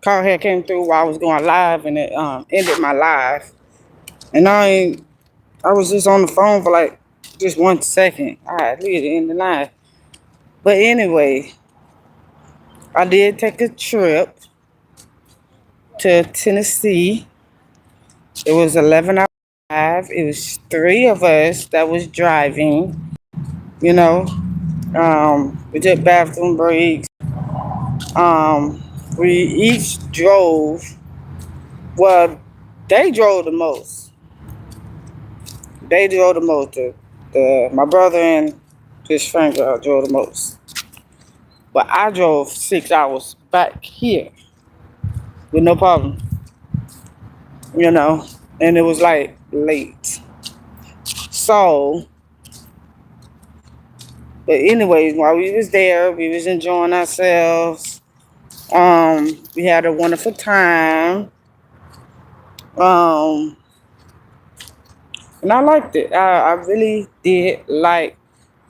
Call had came through while I was going live, and it ended my live. And I was just on the phone for like just 1 second. All right, leave it in the live. But anyway, I did take a trip to Tennessee. It was 11 hours drive. It was three of us that was driving. You know, we did bathroom breaks. We each drove. Well, they drove the most. They drove the most. My brother and his friend girl drove the most. But I drove 6 hours back here with no problem, you know. And it was like late. So, but anyways, while we was there, we was enjoying ourselves. We had a wonderful time. Um, and I liked it. I really did like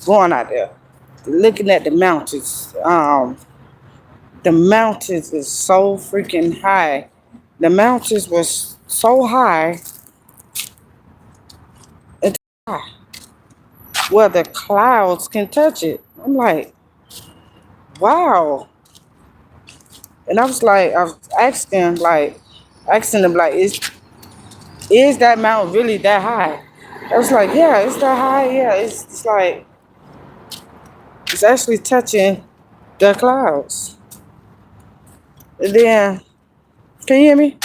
going out there, looking at the mountains. The mountains is so freaking high. The mountains was so high, it's high where the clouds can touch it. I'm like, wow. And I was asking them like, is that mountain really that high? I was like, yeah, it's that high. Yeah, it's like it's actually touching the clouds. And then, can you hear me?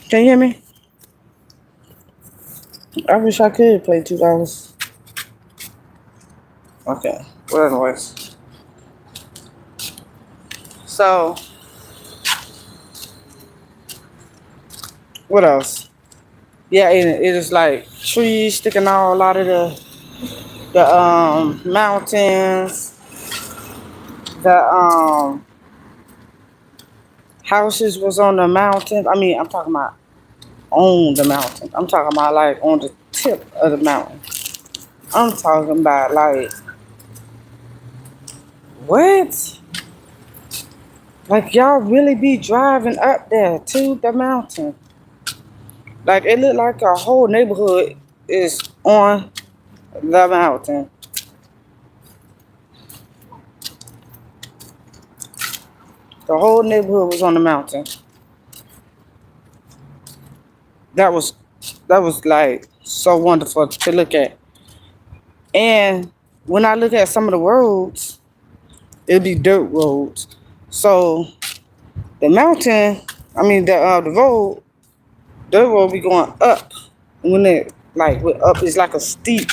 Can you hear me? I wish I could play $2. Okay. Well, anyways. So, what else? Yeah, and it is like trees sticking all out of the mountains. The houses was on the mountain. I mean, I'm talking about on the mountain. I'm talking about like on the tip of the mountain. I'm talking about like what? Like y'all really be driving up there to the mountain? Like it looked like a whole neighborhood is on the mountain. The whole neighborhood was on the mountain. That was that was like so wonderful to look at. And when I look at some of the roads, it'd be dirt roads. So the mountain, I mean the road be going up. When it like went up, it's like a steep.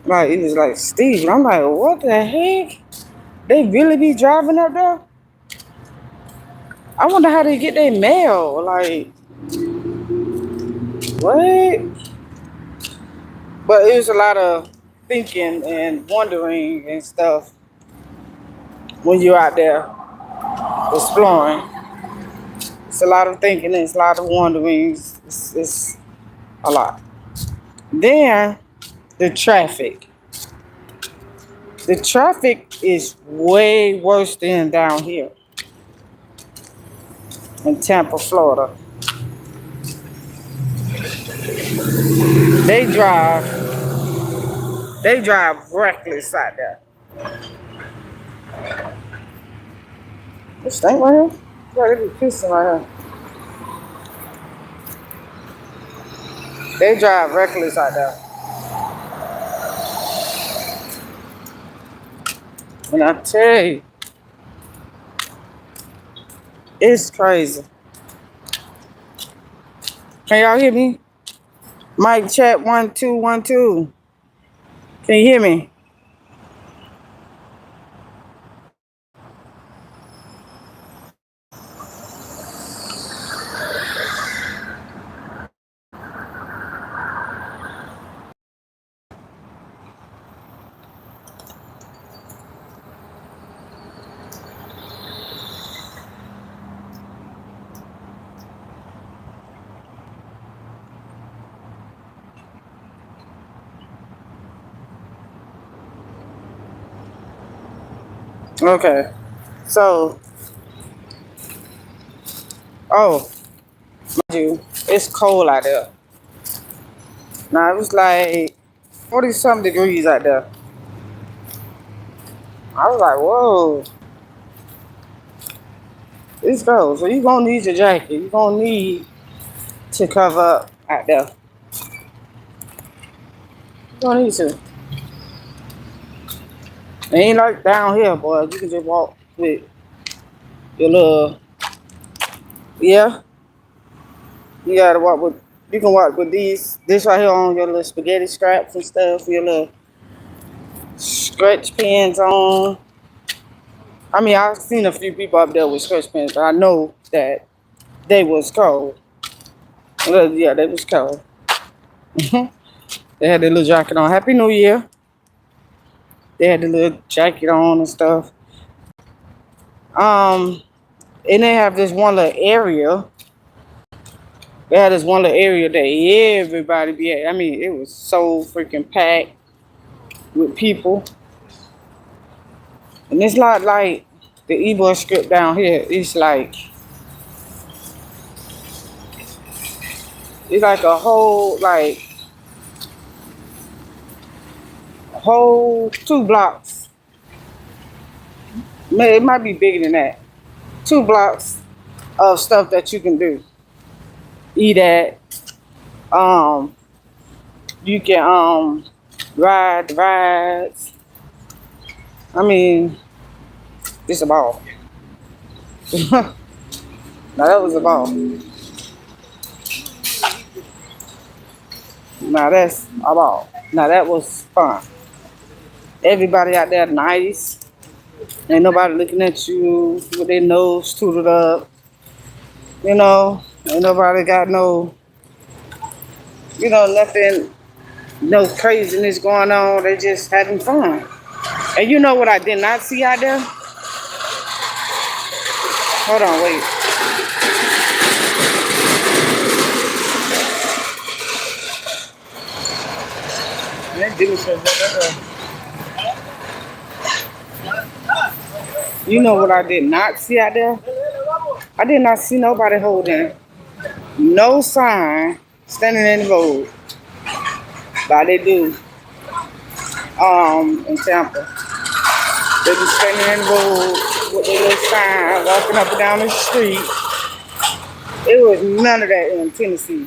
Like it was like steep. And I'm like, what the heck? They really be driving up there? I wonder how they get their mail. Like what? But it was a lot of thinking and wondering and stuff when you're out there exploring. It's a lot of thinking and it's a lot of wondering. It's a lot. Then the traffic. The traffic is way worse than down here in Tampa, Florida. They drive, they drive reckless out there. This thing right here? Yeah, they be pissing right here. They drive reckless out there. And I tell you, it's crazy. Can y'all hear me? Mic check 1 2 1 2. Can you hear me? Okay. So, oh, mind you, it's cold out there. Now, it was like 40 something degrees out there. I was like, whoa, it's cold. So, you're going to need your jacket. You're going to need to cover up out there. You're going to need to. It ain't like down here, boy. You can just walk with your little, yeah. You gotta walk with, you can walk with this right here on your little spaghetti scraps and stuff, your little stretch pins on. I mean, I've seen a few people up there with stretch pins, but I know that they was cold. Well, yeah, they was cold. They had their little jacket on. Happy New Year. They had the little jacket on and stuff. Um, and they have this one little area. They had this one little area that everybody be at. I mean, it was so freaking packed with people. And it's not like the e-boy script down here. It's like a whole 2 blocks. It might be bigger than that. 2 blocks of stuff that you can do. Eat at. Um, you can ride the rides. I mean, it's a ball. Now that was a ball. Now that's a ball. Now that was fun. Everybody out there nice. Ain't nobody looking at you with their nose tooted up. You know, ain't nobody got no, nothing, no craziness going on. They just having fun. And you know what I did not see out there? Hold on, wait. You know what I did not see out there? I did not see nobody holding no sign standing in the road like they do in Tampa. They be standing in the road with their little sign, walking up and down the street. It was none of that in Tennessee.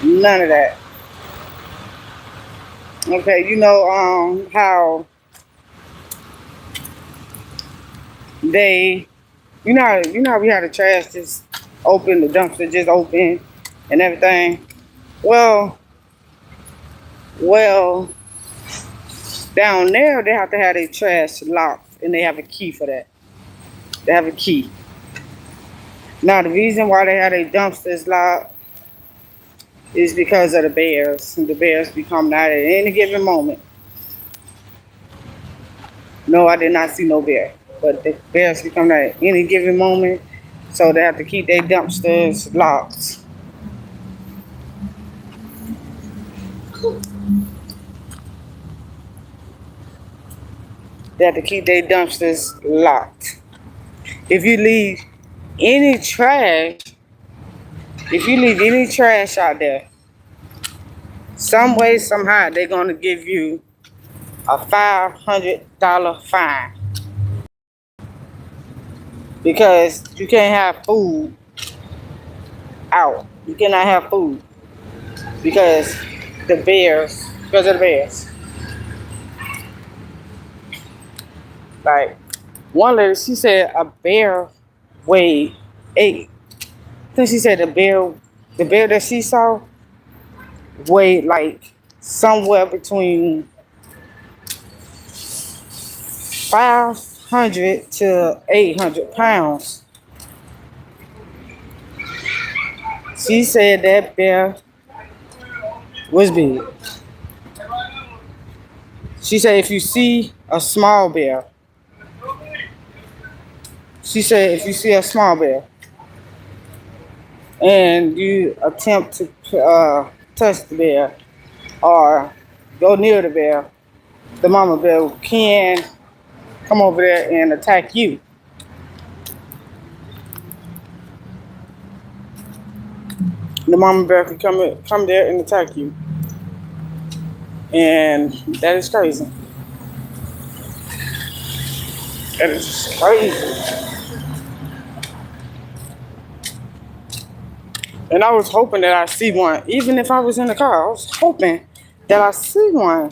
None of that. Okay, you know how they, how we had the trash just open, the dumpster just open, and everything. Well, down there they have to have their trash locked, and they have a key for that. They have a key. Now the reason why they have their dumpsters locked is because of the bears. The bears be coming out at any given moment. No, I did not see no bear, but the bears be coming out at any given moment, so they have to keep their dumpsters locked. They have to keep their dumpsters locked. If you leave any trash, out there, some way, somehow, they're gonna give you a $500 fine because you can't have food out. You cannot have food because of the bears. Like one lady, she said a bear weighed 8. I think she said the bear that she saw weighed like somewhere between 500 to 800 pounds. She said that bear was big. She said if you see a small bear, and you attempt to touch the bear or go near the bear, the mama bear can come over there and attack you. The mama bear could come there and attack you. And that is crazy. That is crazy. And I was hoping that I see one. Even if I was in the car, I was hoping that I see one.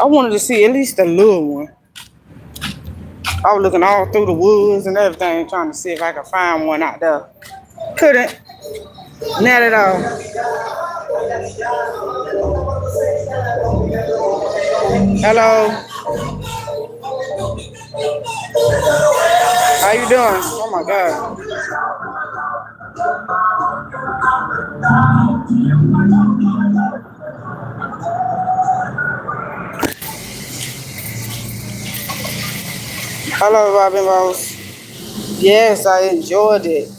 I wanted to see at least a little one. I was looking all through the woods and everything, trying to see if I could find one out there. Couldn't. Not at all. Hello. How you doing? Oh my God. Hello, Robin Rose. Yes, I enjoyed it.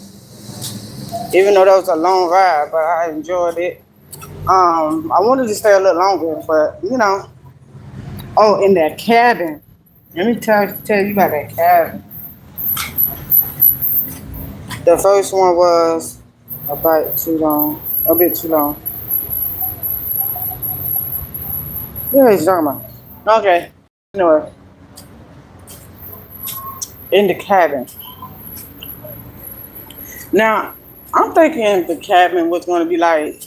Even though that was a long ride, but I enjoyed it. I wanted to stay a little longer, but you know. Oh, in that cabin. Let me tell you about that cabin. The first one was a bit too long. A bit too long. What are you talking about? Okay. Anyway, in the cabin. Now, I'm thinking the cabin was going to be like,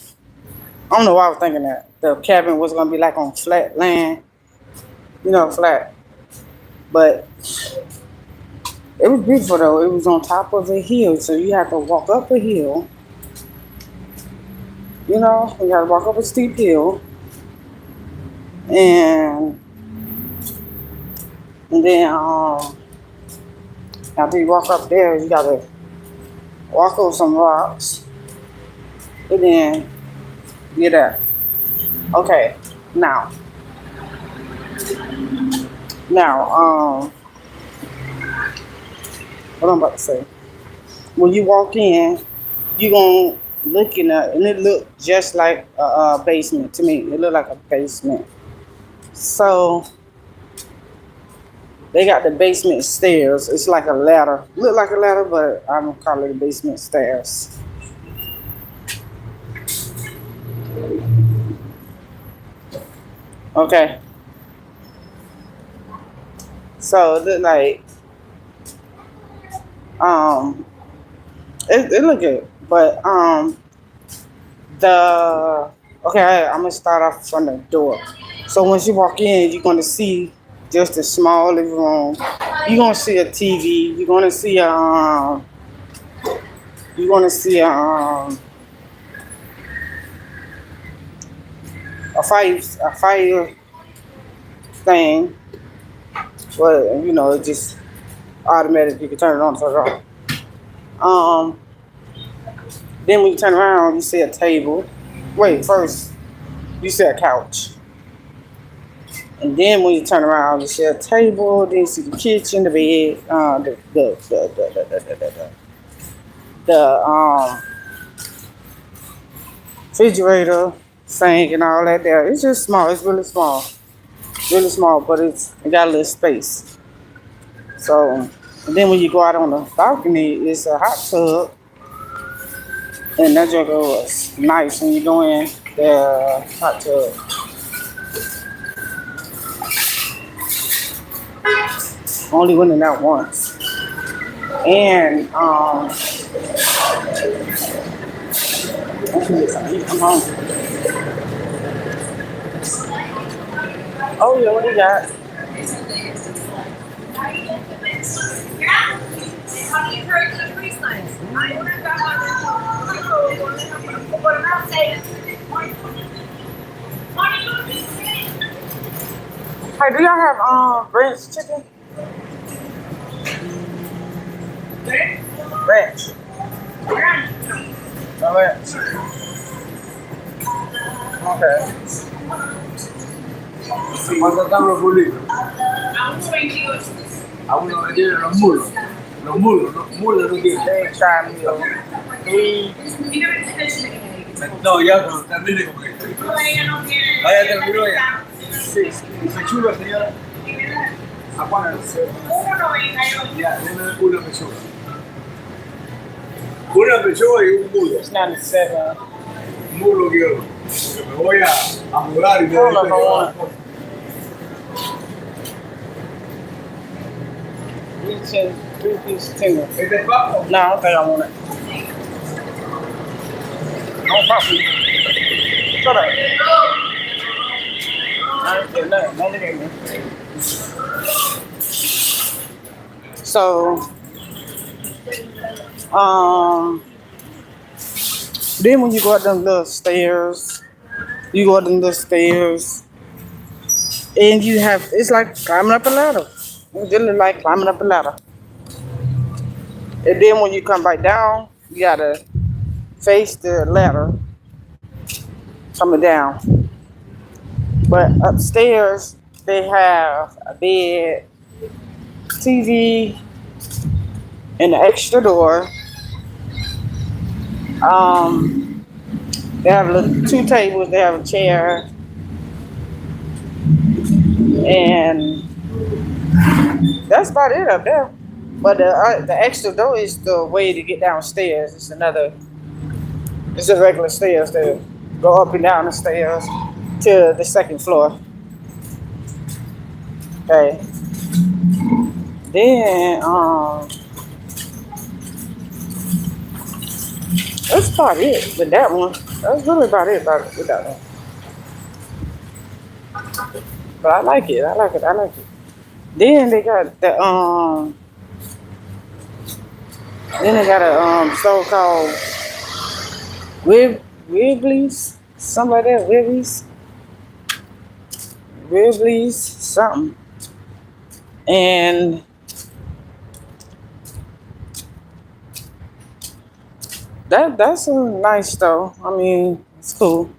I don't know why I was thinking that. The cabin was going to be like on flat land, flat. But it was beautiful though. It was on top of a hill, so you had to walk up a hill. You had to walk up a steep hill. And then after you walk up there, you got to walk over some rocks. And then get up. Okay, now, what I'm about to say. When you walk in, you gonna look in and it looked just like a basement to me. It looked like a basement. So they got the basement stairs. It's like a ladder. Look like a ladder, but I'm gonna call it the basement stairs. Okay. So it looked like it looked good. But I'm gonna start off from the door. So once you walk in, you're gonna see just a small living room. You're gonna see a TV. You're gonna see a fire thing. But it just automatic. You can turn it on, turn it off. Then when you turn around, you see a table. Wait, first you see a couch. And then when you turn around, you see a table. Then you see the kitchen, the bed, the refrigerator, sink, and all that. There, it's just small. It's really small, but it got a little space. So, and then when you go out on the balcony, it's a hot tub, and that just was nice when you go in the hot tub. Only went in that once. And I'm hungry. Oh yeah, what do you got? Hey, do y'all have ranch chicken? Ranch. No ranch. Okay. ¿Cuánto están los bulitos? A uno le tienen los mulos. Los mulos no tienen. They try meal. No, ya, pero termine con esto. Vaya, terminó ya. Sí, pechuga, señora. ¿A cuánto? 1.98. Ya, deme una pechuga. Una pechuga y un mulo. It's 97. Un mulo quiero. Porque me voy a mudar y me Hold up, I want voy. it. 3-piece tingle. ¿Este es papo? No, I don't think I want it. Don't pop me. Shut up. I ain't getting nothing. Don't look at me. So, then when you go up them little stairs, and you have, it's like climbing up a ladder. It just look like climbing up a ladder. And then when you come back down, you gotta face the ladder coming down. But upstairs, they have a bed, TV, and an extra door. They have two tables. They have a chair, and that's about it up there. But the extra door is the way to get downstairs. It's a regular stairs to go up and down the stairs to the second floor. Okay. Then that's about it with that one. That's really about it with that one. But I like it. I like it. Then they got a store called Wrigley's, something like that. Wrigley's something. And that's a nice store. I mean, it's cool.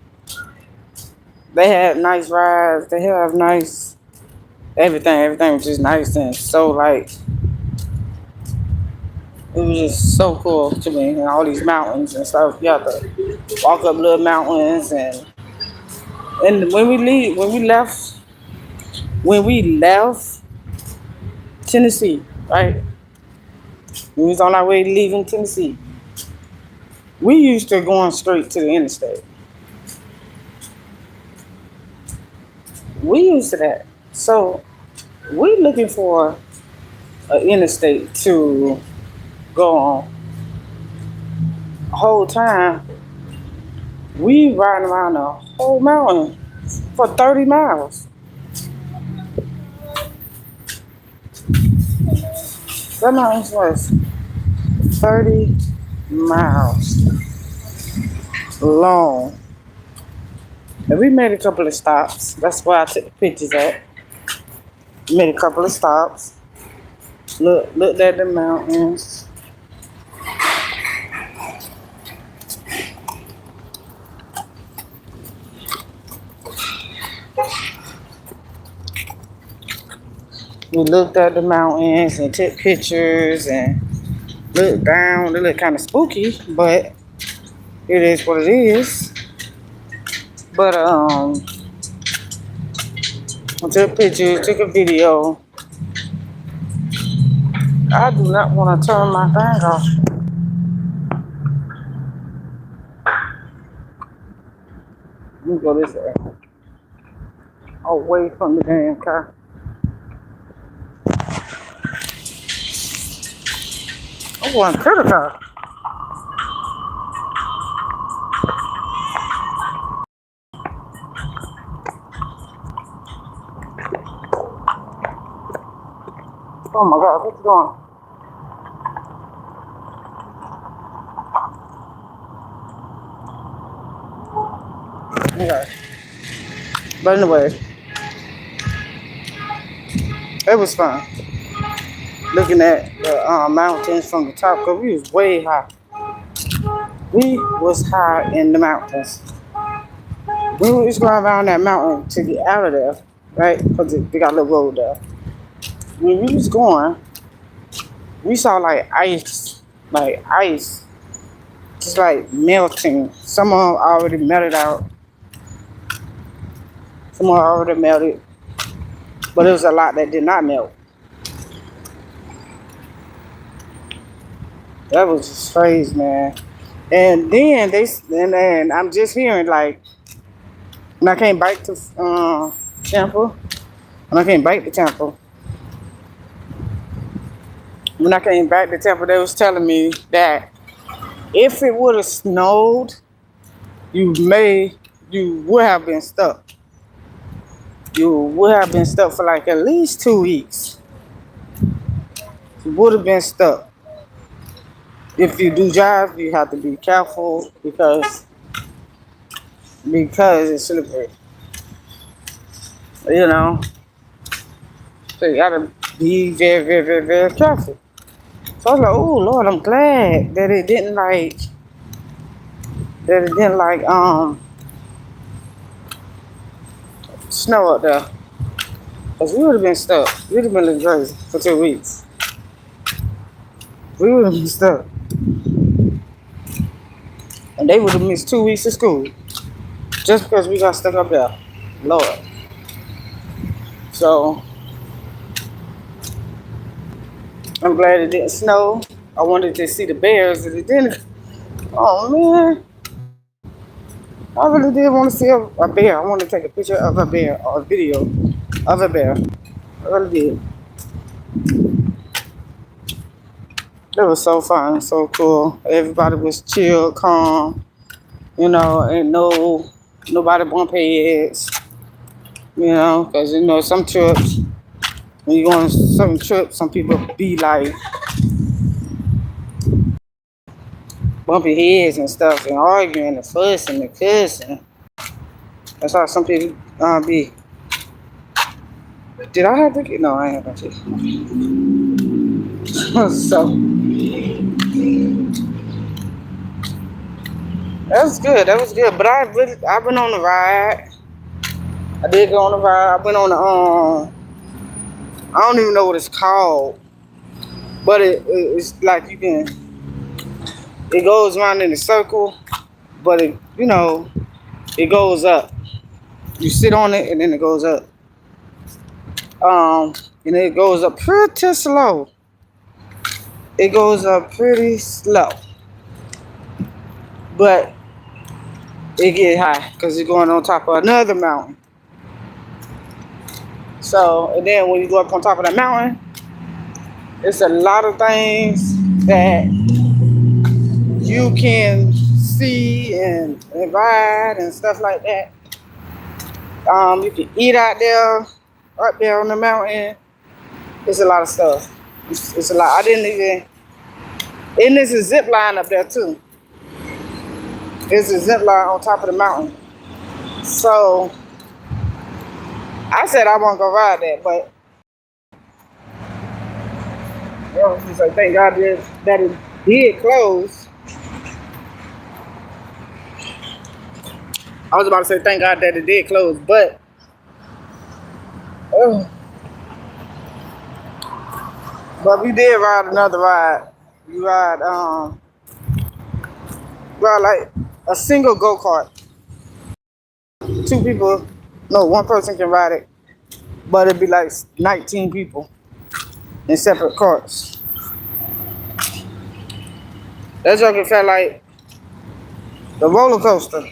They had nice rides. They have nice everything. Everything was just nice and so like it was just so cool to me. And all these mountains and stuff. You have to walk up little mountains and when we left Tennessee, right? We was on our way leaving Tennessee. We used to going straight to the interstate. We used to that. So we looking for an interstate to go on. The whole time we riding around the whole mountain for 30 miles. That mountain was 30 miles long. And we made a couple of stops. That's where I took the pictures at. Made a couple of stops. Looked at the mountains. We looked at the mountains and took pictures and looked down. It looked kind of spooky, but it is what it is. But I took pictures, took a video. I do not want to turn my thing off. Let me go this way. Away from the damn car. I'm going to the car. Oh my God, what's going on? Okay. But anyway, it was fun looking at the mountains from the top because we was way high. We was high in the mountains. We was going around that mountain to get out of there, right? Because they got a little road there. When we was going, we saw like ice, just like melting. Some of them already melted out. Some more already melted, but it was a lot that did not melt. That was just crazy, man. And then I'm just hearing like when I came back to Tampa, when I came back to Tampa, when I came back to Tampa, they was telling me that if it would have snowed, you may you would have been stuck. You would have been stuck for like at least 2 weeks. You would have been stuck. If you do drive, you have to be careful because it's slippery. You know, so you gotta be very, very, very, very careful. So I was like, oh Lord, I'm glad that it didn't like snow up there. Cause we would have been stuck. We would have been looking crazy for 2 weeks. We would have been stuck. And they would have missed 2 weeks of school. Just because we got stuck up there. Lord. So I'm glad it didn't snow. I wanted to see the bears and it didn't. Oh man. I really did want to see a bear. I wanted to take a picture of a bear or a video of a bear. I really did. It was so fun, so cool. Everybody was chill, calm. You know, ain't nobody bump heads. You know, because you know some trips, when you go on certain trips, some people be like bumping heads and stuff and arguing and fussing and cussing. That's how some people be. Did I have to get? No, I ain't have to. So that was good. That was good. But I've been on the ride. I did go on the ride. I went on the I don't even know what it's called, but it's like it goes around in a circle, but it goes up. You sit on it and then it goes up. And it goes up pretty slow. It goes up pretty slow, but it get high because it's going on top of another mountain. So, and then when you go up on top of that mountain, it's a lot of things that you can see and ride and stuff like that. You can eat out there, up there on the mountain. It's a lot of stuff. It's a lot. I didn't even. And there's a zip line up there too. There's a zip line on top of the mountain. So I said I won't go ride that, but I was just like, thank God that it did close. I was about to say thank God that it did close, but oh, but we did ride another ride. We ride like a single go-kart. Two people, no, one person can ride it, but it'd be like 19 people in separate carts. That joke felt like the roller coaster.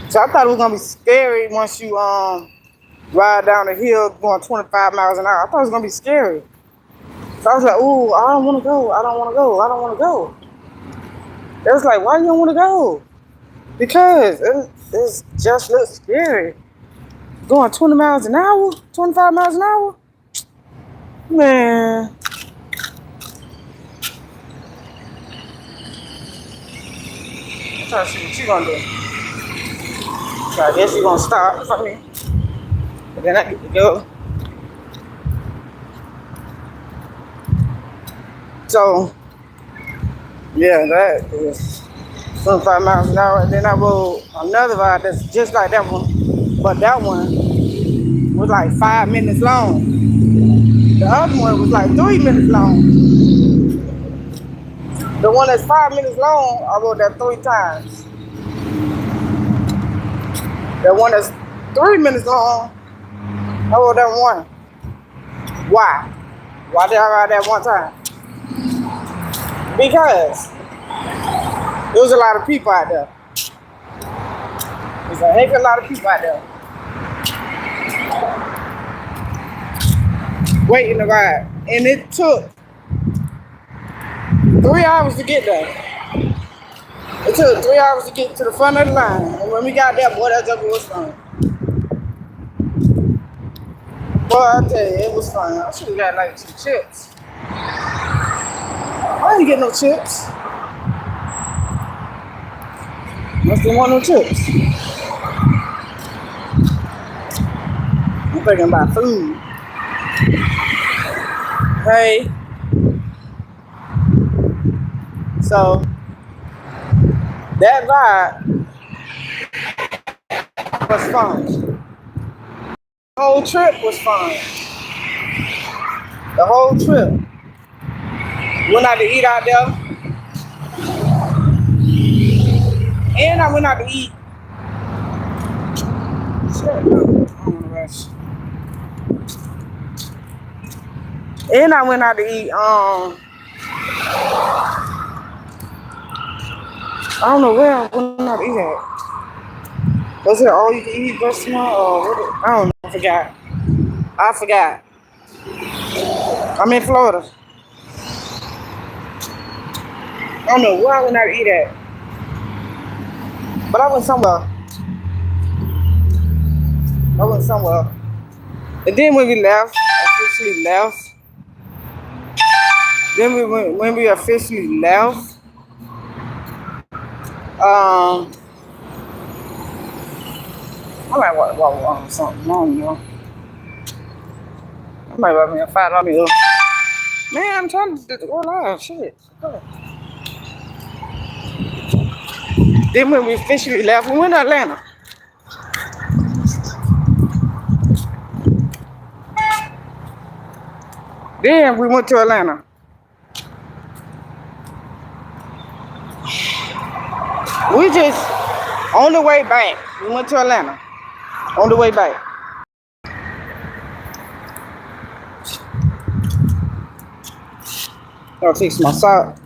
So I thought it was gonna be scary once you ride down the hill going 25 miles an hour. I thought it was gonna be scary. So I was like, ooh, I don't wanna go, I don't wanna go, I don't wanna go. They was like, why you don't wanna go? Because it just looks scary. Going 20 miles an hour, 25 miles an hour? Man. I'm trying to see what you gonna do. So I guess you're gonna stop for me. But then I get to go. So, yeah, that is 25 miles an hour. And then I rode another ride that's just like that one. But that one was like 5 minutes long. The other one was like 3 minutes long. The one that's 5 minutes long, I rode that 3 times. That one that's 3 minutes long. Oh, that one. Why? Why did I ride that one time? Because there was a lot of people out there. There's a heck of a lot of people out there waiting to ride. And it took 3 hours to get there. It took 3 hours to get to the front of the line. And when we got there, boy, that joker was fun. Boy, I tell you, it was fun. I should have got like some chips. I didn't get no chips. Must have want no chips. I'm thinking about food. Hey. So that ride was fun. The whole trip was fun. The whole trip. Went out to eat out there. And I went out to eat. Shit, I don't wanna rush. And I went out to eat, I don't know where I went out to eat at. Was it all you can eat restaurant or what? I don't know, I forgot. I'm in Florida. I don't know where I went out to eat at. But I went somewhere. And then when we left, officially left. When we officially left, I might want something wrong, you know. I might want me a $5 meal. Man, I'm trying to go live, shit. Then when we officially left, we went to Atlanta. Then we went to Atlanta. We just, on the way back, we went to Atlanta. On the way back. I'll fix my sock.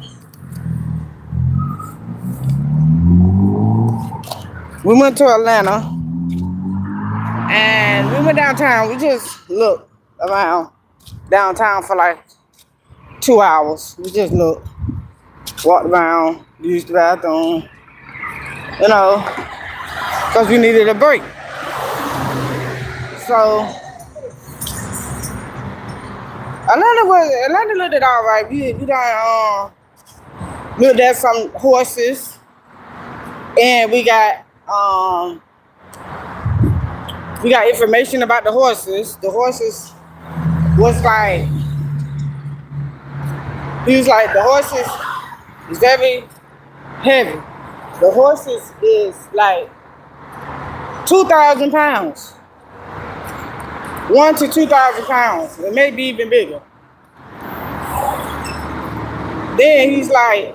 We went to Atlanta. And we went downtown. We just looked around downtown for like 2 hours. We just looked, walked around, used the bathroom, you know, because we needed a break. So Atlanta looked at all right. We done looked at some horses, and we got information about the horses. The horses was like, he was like, the horses is very heavy. The horses is like 2,000 pounds. 1 to 2,000 pounds. It may be even bigger. Then he's like,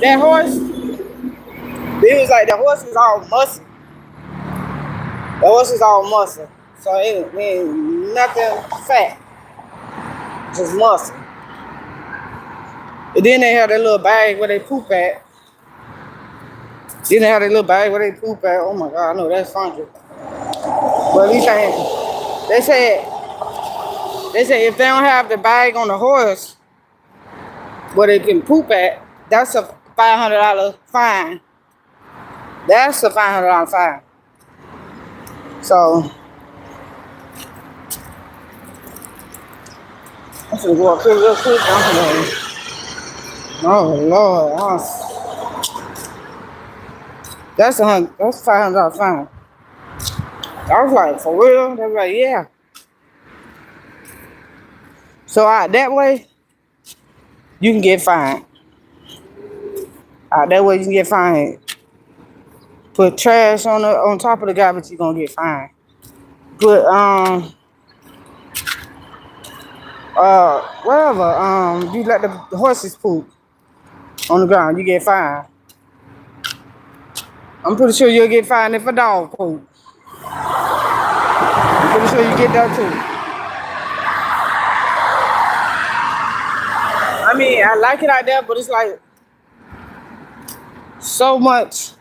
that horse, he was like, the horse is all muscle. The horse is all muscle. So it ain't nothing fat. Just muscle. And then they have that little bag where they poop at. Oh my God, I know that's funky. But at least they said if they don't have the bag on the horse where they can poop at, that's a $500 fine. That's a $500 fine. So I'm gonna go up here real quick. Oh Lord, that's $500 fine. I was like, for real? They were like, yeah. So that way, you can get fined. That way you can get fined. Put trash on top of the garbage, you're gonna get fined. Put wherever you let the horses poop on the ground, you get fined. I'm pretty sure you'll get fined for dog poop. I'm pretty sure you get that too. I mean, I like it out there, but it's like so much.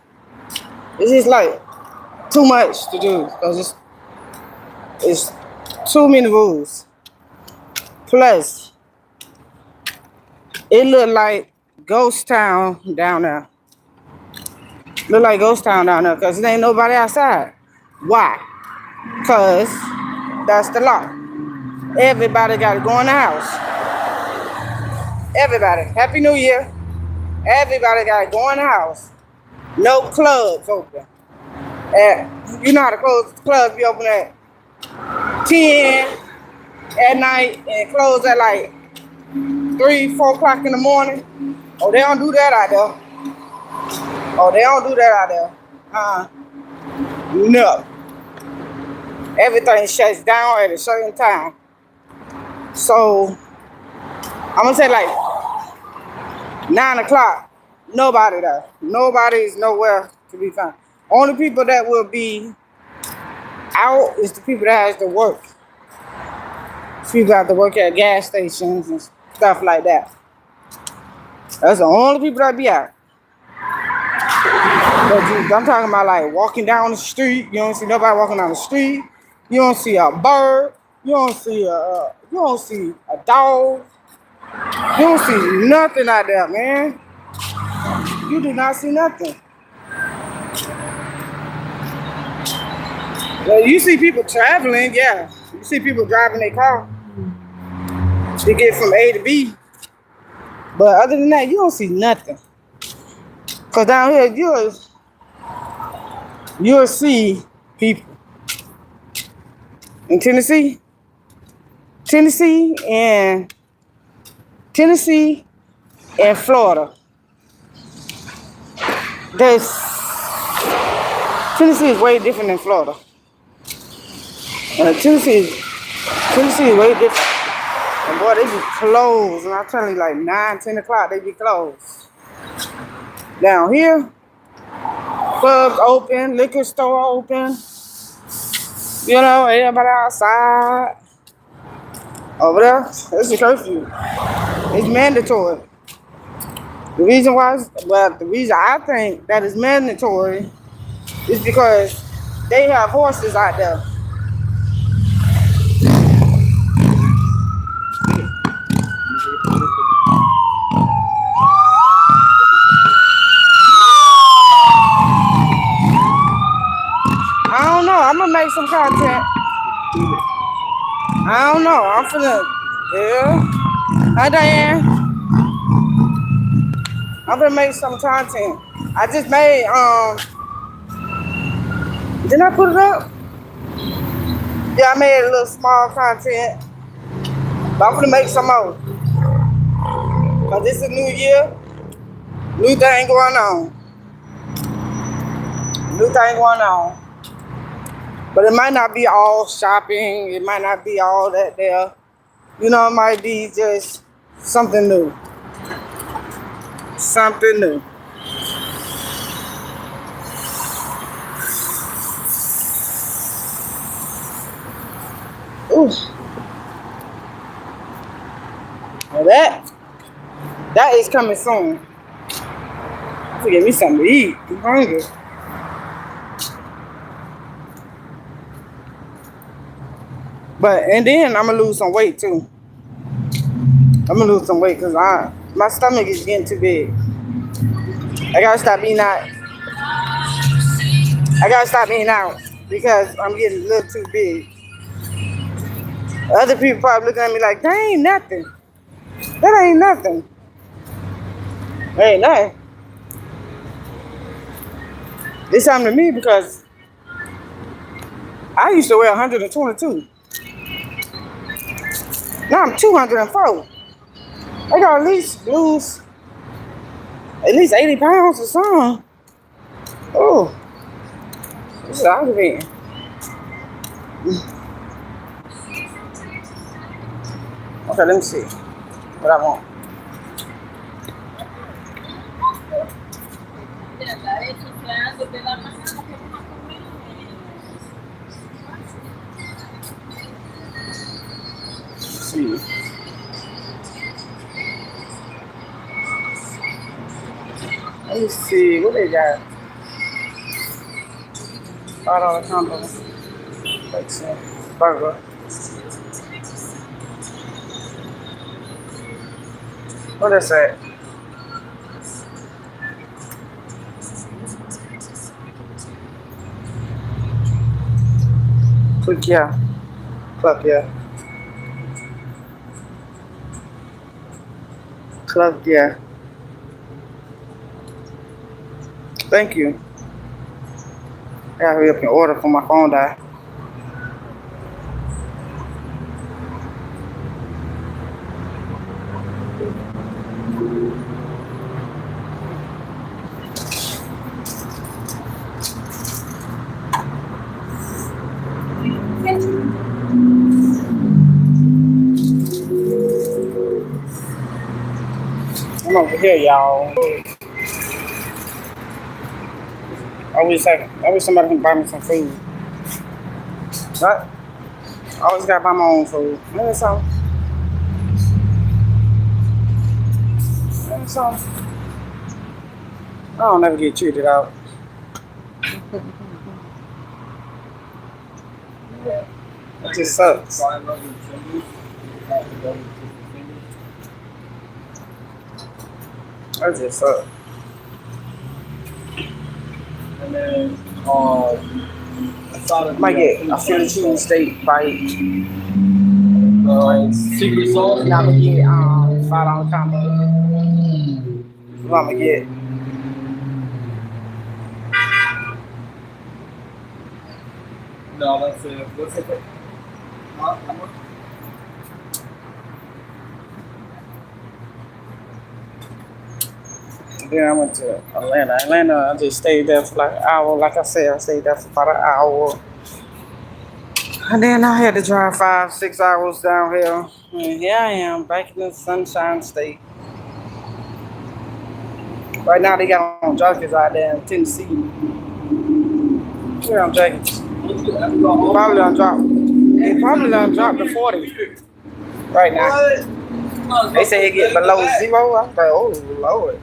It's just like too much to do because it's too many rules. Plus, it look like ghost town down there. Look like ghost town down there because there ain't nobody outside. Why? Because that's the law. Everybody got to go in the house. Everybody. Happy New Year. Everybody got to go in the house. No clubs open. You know how to close the clubs be open at 10 at night and close at like 3, 4 o'clock in the morning. Oh, they don't do that out there. Oh, they don't do that out there. No. Everything shuts down at a certain time. So, I'm going to say like 9 o'clock, nobody there. Nobody is nowhere to be found. Only people that will be out is the people that has to work. People have to work at gas stations and stuff like that. That's the only people that be out. But I'm talking about like walking down the street. You don't see nobody walking down the street. You don't see a bird. You don't see a dog. You don't see nothing out there, man. You do not see nothing. Well, you see people traveling, yeah. You see people driving their car to get from A to B. But other than that, you don't see nothing. Cause down here, you'll see people in Tennessee and Florida. Tennessee is way different than Florida. Tennessee is way different. And boy, they be closed. And I'm telling you, like 9, 10 o'clock, they be closed. Down here, clubs open, liquor store open. You know, everybody outside. Over there, it's a curfew. It's mandatory. The reason I think that is mandatory is because they have horses out there. I don't know. I'm gonna make some content. I don't know. I'm finna. Yeah. Hi, Diane. I'm gonna make some content. I just made. Didn't I put it up? Yeah, I made a little small content. But I'm gonna make some more. Cause this is a new year. New thing going on. New thing going on. But it might not be all shopping. It might not be all that there. You know, it might be just something new. Something new. Ooh. Well, that is coming soon. I have to get me something to eat. I'm hungry. And then I'm gonna lose some weight too. I'm gonna lose some weight because my stomach is getting too big. I gotta stop eating out because I'm getting a little too big. Other people probably looking at me like, that ain't nothing. That ain't nothing. That ain't nothing. It's something to me because I used to weigh 122. Now I'm 204. I gotta at least lose at least 80 pounds or something. Oh, this is aggravating. Okay, let me see what I want. see. Let me see. What they got? $5 combo. Let's see. Burger. What is that? Click yeah. Click yeah. Click yeah. Thank you. I gotta hurry up and order for my phone die. I'm over here, y'all. I wish somebody can buy me some food. Right? I always gotta buy my own food. And so, I don't never get treated out. It just sucks. That just sucks. And then I saw that I might get a Philly cheesesteak bite. secret sauce. And I'm gonna get $5 combo. What I'm gonna get? No, that's it. What's it? How much? Then I went to Atlanta. I just stayed there for like an hour. Like I said, I stayed there for about an hour. And then I had to drive 5, 6 hours down here. And here I am, back in the Sunshine State. Right now they got on jackets out there in Tennessee. They're on jackets. Probably done drop. They probably done dropped to 40 right now. They say it get below 0. I was like, oh Lord.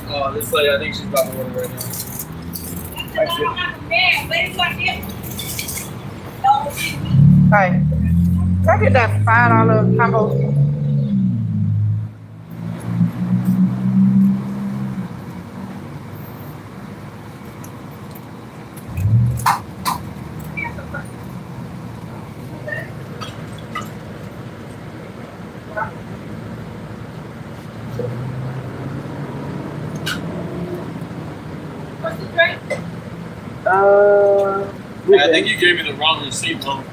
Oh, this lady, I think she's about to order right now. Thank you. Hey, can I get that $5 combo? I think you gave me the wrong receipt, though.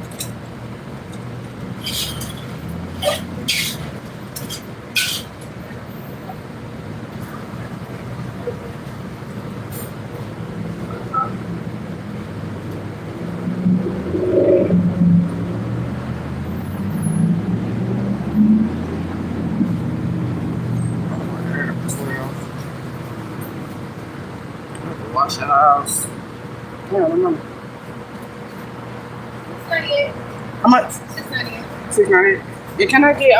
Wash your house. Yeah, I don't know. How much? $6.98. Yeah, can I get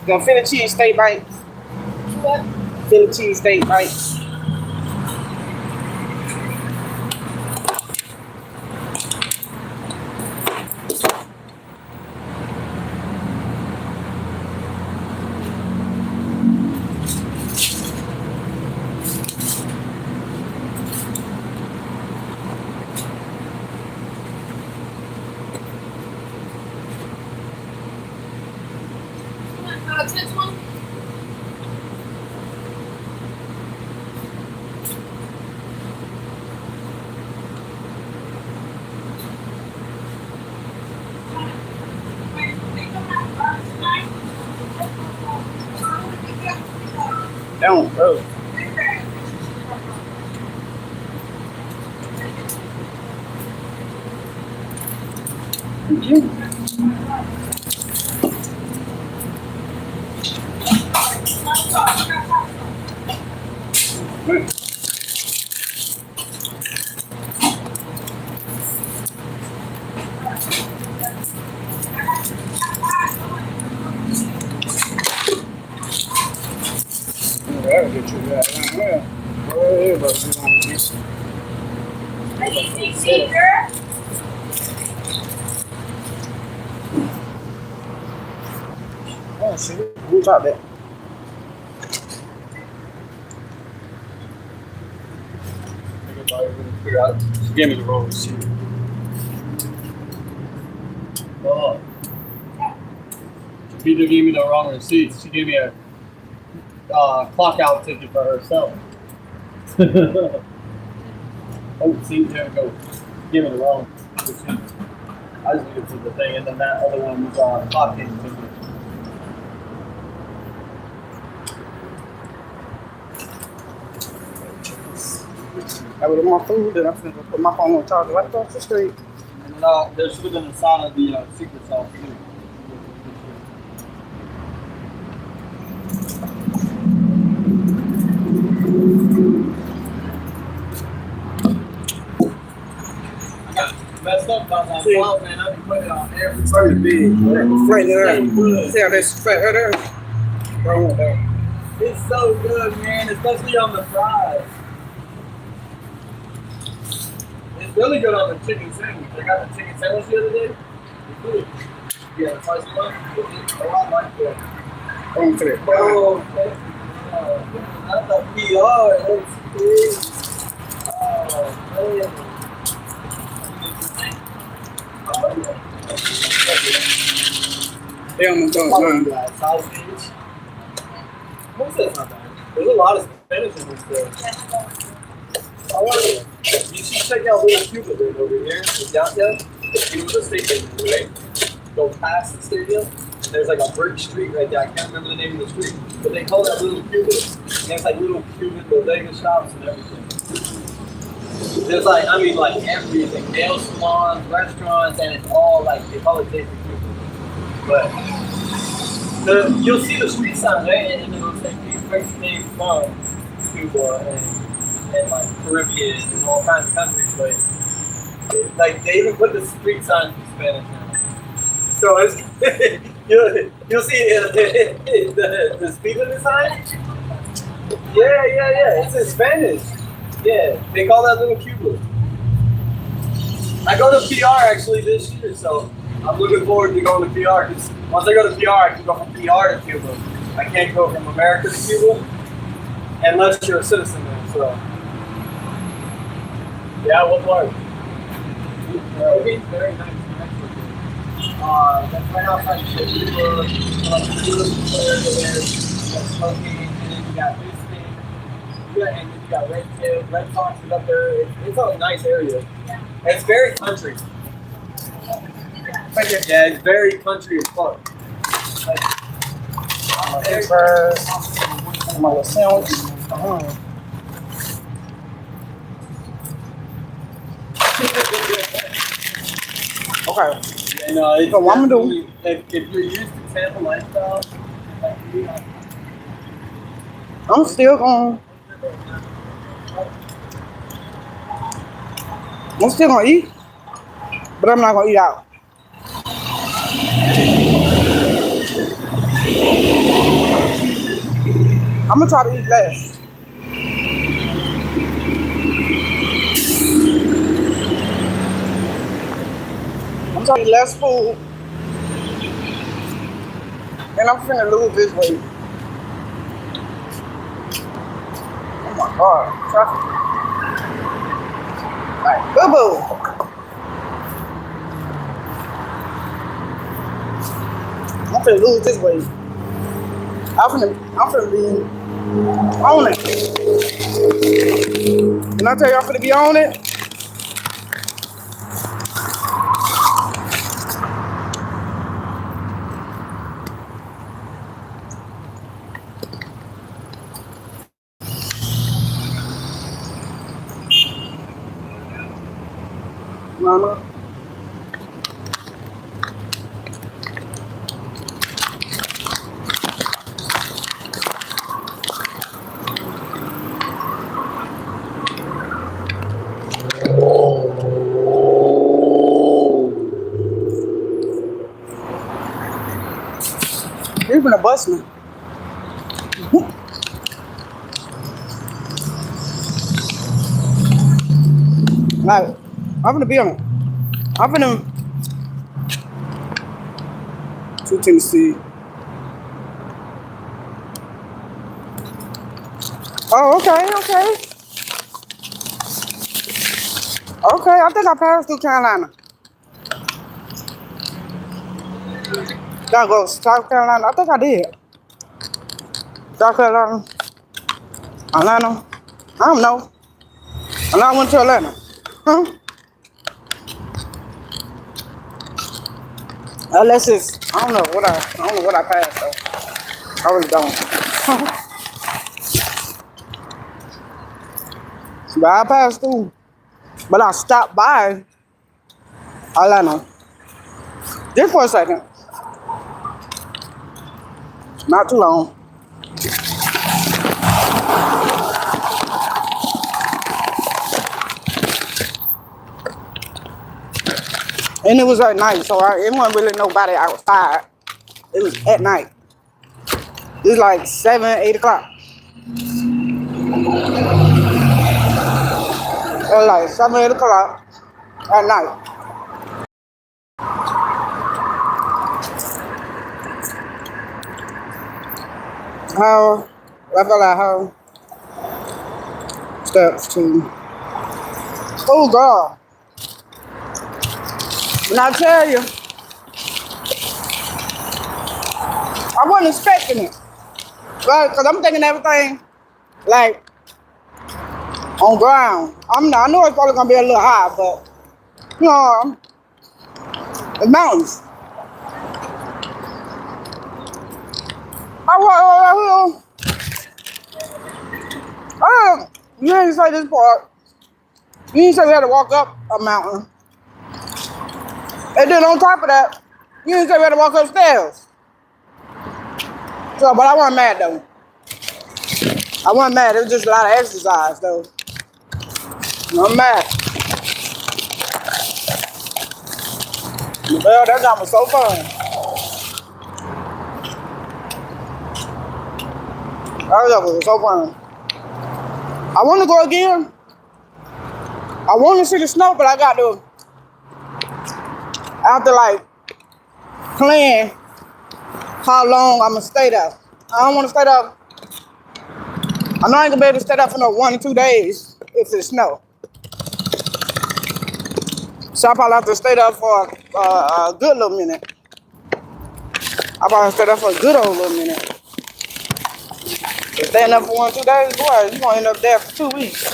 the Philly cheesesteak bites? What? Philly cheesesteak bites. Don't, bro. Thank you. get you that. Yeah. Well, but you want to get oh, shit. Who dropped that? Figure out. She gave me the wrong receipt. Oh. Peter gave me the wrong receipt. She gave me a clock out ticket for herself. Oh, see, there we go. She gave me the wrong receipt. I just needed to the thing, and then that other one was clock in ticket. I would have my food, and I'm gonna put my phone on charger right across the street. And there's food in the side of the secret sauce too. Messed up about that sauce, man. I can put it on every Pretty big. Right there. See how that's fat right there? Right on there. It's so good, man, especially on the fries. It's really good on the chicken sandwich. I got the chicken sandwich the other day. It's good. Yeah, the spicy one. It's a lot like that. On to that. Oh, okay. Not the PR. That's big. Oh, man. They on the dunk, man. Sausage. Most of it's not bad. There's a lot of Spanish in this stuff. You should check out Little Cuba right over here in downtown. You know the stadium, right? Go past the stadium, and there's like a brick street right there. I can't remember the name of the street, but they call that Little Cuba. And there's like little Cuban bodega shops and everything. There's like, I mean, like everything. Nail salons, restaurants, and it's all like, they call it Jason Cuba. But you'll see the street sign, right? And it'll say first name from Cuba and like Caribbean and all kinds of countries. But like they even put the street signs in Spanish now. So it's you'll see the speed limit sign. Yeah. It's in Spanish. Yeah, they call that Little Cuba. I go to PR actually this year, so I'm looking forward to going to PR because once I go to PR, I can go from PR to Cuba. I can't go from America to Cuba unless you're a citizen there. So, yeah, what part? It's very nice. That's right outside the Cuba. That's smoking, and then you got this thing. And you got Red Fox is up there. It's a nice area. And it's very country. Yeah, it's very country as fuck. My little sandwich. Okay. And So what I'm gonna do? If you're used to Tampa lifestyle, I'm still gonna eat, but I'm not gonna eat out. I'm gonna try to eat less. I'm trying to eat less food, and I'm finna lose this weight. Oh my God, traffic. Like, boo-boo. I'm finna lose this weight. I'm finna be on it. When I tell you I'm finna be on it, mama. You're gonna bust me. Like, I'm gonna be on it. I'm gonna to Tennessee. Oh, okay, okay. Okay, I think I passed through Carolina. Gotta go to South Carolina. I think I did. South Carolina, Atlanta. I don't know. And I went to Atlanta. Huh? Unless it's I don't know what I passed though. I really don't. But I passed through. But I stopped by Atlanta. Just for a second. Not too long. And it was at night, so it wasn't really nobody outside. It was at night. It was like 7, 8 o'clock. It was like 7, 8 o'clock at night. How I felt like how steps to oh God. When I tell you, I wasn't expecting it. Right? Because I'm thinking everything like on ground. I know it's probably gonna be a little high, but you know, it's mountains. You didn't say this part. You didn't say we had to walk up a mountain. And then on top of that, you didn't say we had to walk upstairs. So, but I wasn't mad though. I wasn't mad. It was just a lot of exercise though. I'm mad. Well, that time was so fun. That was so fun. I want to go again. I want to see the snow, but I got to, I have to like plan how long I'm going to stay there. I don't want to stay there. I'm not going to be able to stay there for no 1 or 2 days if it's snow. So I probably have to stay there for a good little minute. I probably stay there for a good old little minute. If staying there for 1 or 2 days, boy, you're going to end up there for 2 weeks.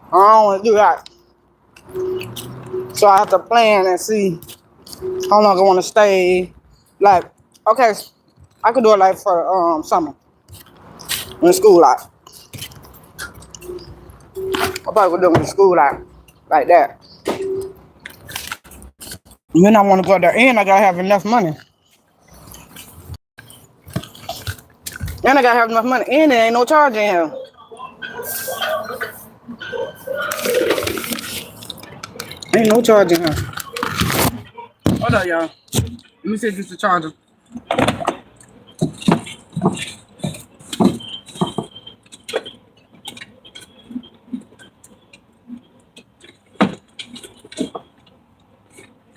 I don't want to do that. So I have to plan and see how long I want to stay. Like, okay, I could do it like for summer when school out. I probably could do it when school out like that. And then I want to go there and I gotta have enough money. And I gotta have enough money. And there ain't no charge in here. Ain't no charge in here. Hold up, y'all. Let me see if it's the charger.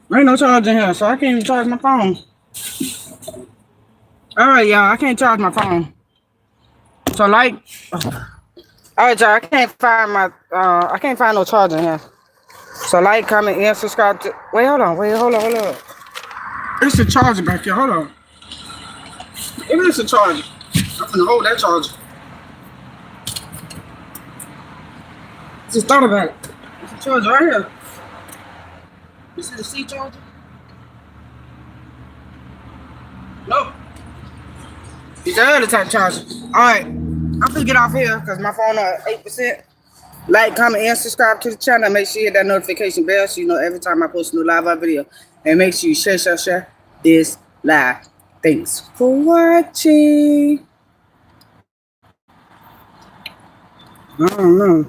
There ain't no charge in here, so I can't even charge my phone. Alright, y'all, I can't charge my phone. So like, alright, y'all, I can't find no charger in here. So like, comment, and subscribe to. Wait, hold on. It's a charger back here. Hold on. It is a charger. I'm gonna hold that charger. Just thought about it. It's a charger right here. This is a C charger. Nope. It's the other type charger. Alright. I'm gonna get off here because my phone at 8%. Like, comment, and subscribe to the channel. Make sure you hit that notification bell so you know every time I post a new live video. And make sure you share this live. Thanks for watching. I don't know.